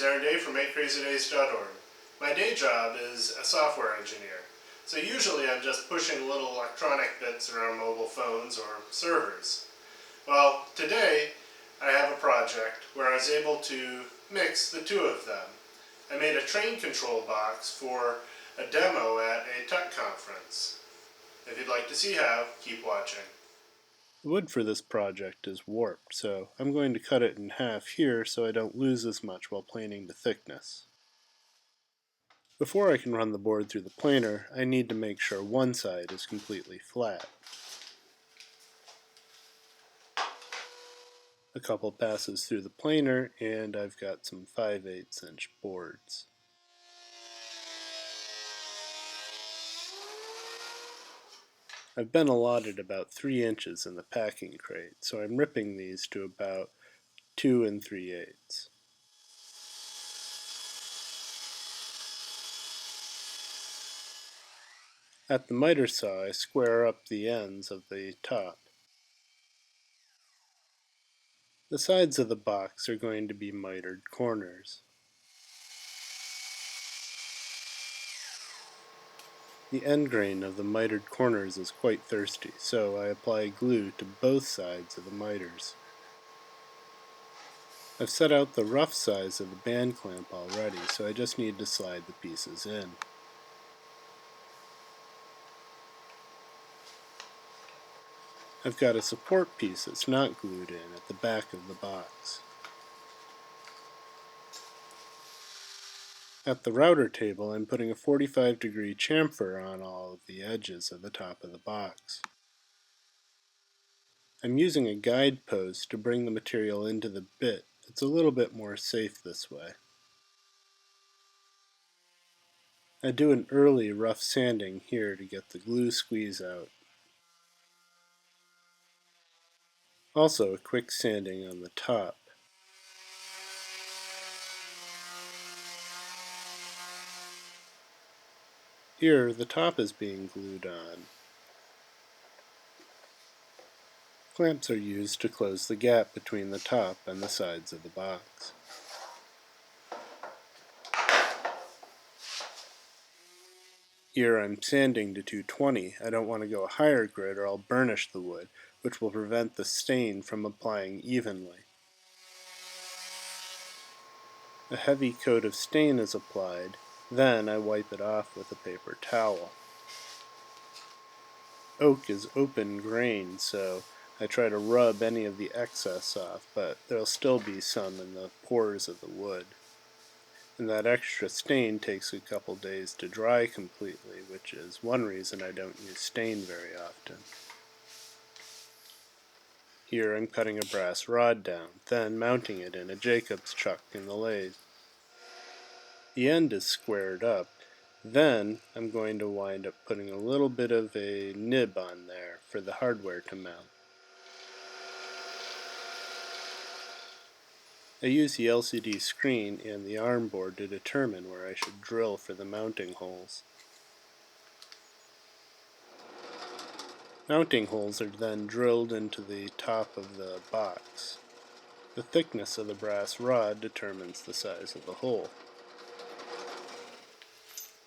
name's from make.crazydays.org. My day job is a software engineer, so usually I'm just pushing little electronic bits around mobile phones or servers. Well, today I have a project where I was able to mix the two of them. I made a train control box for a demo at a tech conference. If you'd like to see how, keep watching. The wood for this project is warped, so I'm going to cut it in half here so I don't lose as much while planing the thickness. Before I can run the board through the planer, I need to make sure one side is completely flat. A couple passes through the planer and I've got some 5/8 inch boards. I've been allotted about 3 inches in the packing crate, so I'm ripping these to about 2 3/8. At the miter saw, I square up the ends of the top. The sides of the box are going to be mitered corners. The end grain of the mitered corners is quite thirsty, so I apply glue to both sides of the miters. I've set out the rough size of the band clamp already, so I just need to slide the pieces in. I've got a support piece that's not glued in at the back of the box. At the router table, I'm putting a 45-degree chamfer on all of the edges of the top of the box. I'm using a guide post to bring the material into the bit. It's a little bit more safe this way. I do an early rough sanding here to get the glue squeeze out. Also a quick sanding on the top. Here, the top is being glued on. Clamps are used to close the gap between the top and the sides of the box. Here I'm sanding to 220. I don't want to go a higher grit or I'll burnish the wood, which will prevent the stain from applying evenly. A heavy coat of stain is applied, then I wipe it off with a paper towel. Oak is open grained, so I try to rub any of the excess off, but there'll still be some in the pores of the wood. And that extra stain takes a couple days to dry completely, which is one reason I don't use stain very often. Here I'm cutting a brass rod down, then mounting it in a Jacob's chuck in the lathe. The end is squared up. Then I'm going to wind up putting a little bit of a nib on there for the hardware to mount. I use the LCD screen and the arm board to determine where I should drill for the mounting holes. Mounting holes are then drilled into the top of the box. The thickness of the brass rod determines the size of the hole.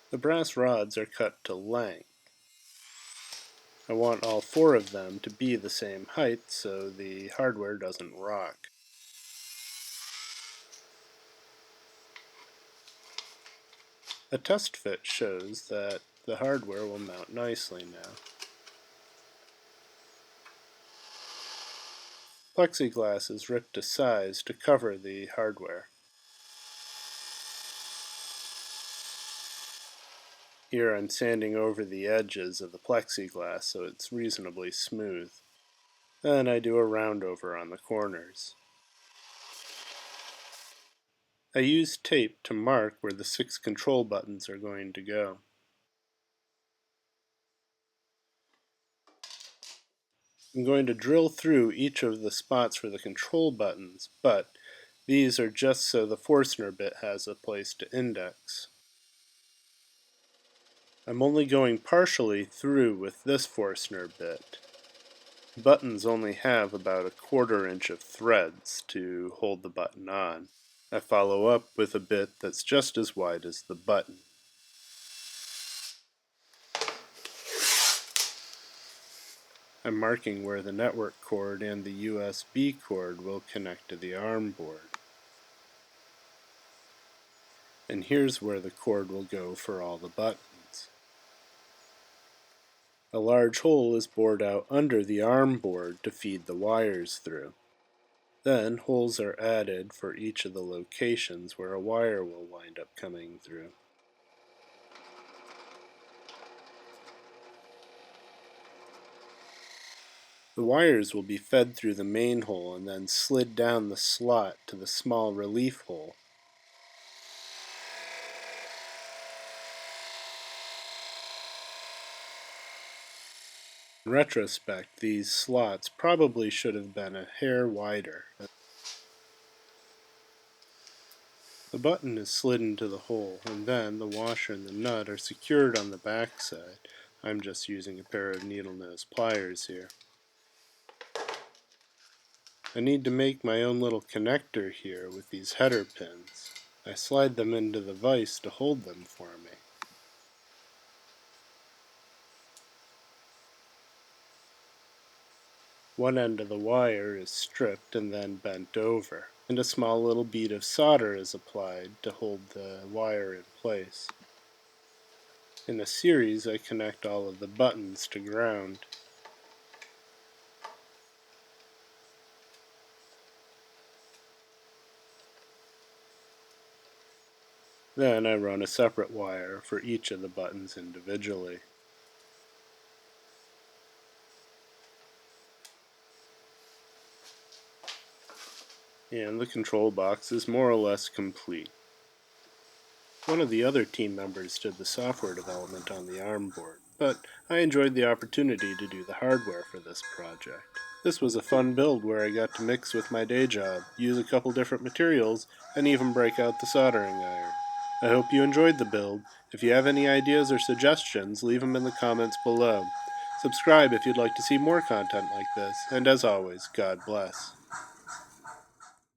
The brass rods are cut to length. I want all 4 of them to be the same height so the hardware doesn't rock. A test fit shows that the hardware will mount nicely now. Plexiglass is ripped to size to cover the hardware. Here I'm sanding over the edges of the plexiglass so it's reasonably smooth. Then I do a round over on the corners. I use tape to mark where the 6 control buttons are going to go. I'm going to drill through each of the spots for the control buttons, but these are just so the Forstner bit has a place to index. I'm only going partially through with this Forstner bit. Buttons only have about a 1/4 inch of threads to hold the button on. I follow up with a bit that's just as wide as the button. I'm marking where the network cord and the USB cord will connect to the ARM board. And here's where the cord will go for all the buttons. A large hole is bored out under the ARM board to feed the wires through. Then holes are added for each of the locations where a wire will wind up coming through. The wires will be fed through the main hole and then slid down the slot to the small relief hole. In retrospect, these slots probably should have been a hair wider. The button is slid into the hole, and then the washer and the nut are secured on the back side. I'm just using a pair of needle nose pliers here. I need to make my own little connector here with these header pins. I slide them into the vise to hold them for me. One end of the wire is stripped and then bent over, and a small little bead of solder is applied to hold the wire in place. In a series, I connect all of the buttons to ground. Then I run a separate wire for each of the buttons individually. And the control box is more or less complete. One of the other team members did the software development on the ARM board, but I enjoyed the opportunity to do the hardware for this project. This was a fun build where I got to mix with my day job, use a couple different materials, and even break out the soldering iron. I hope you enjoyed the build. If you have any ideas or suggestions, leave them in the comments below. Subscribe if you'd like to see more content like this, and as always, God bless.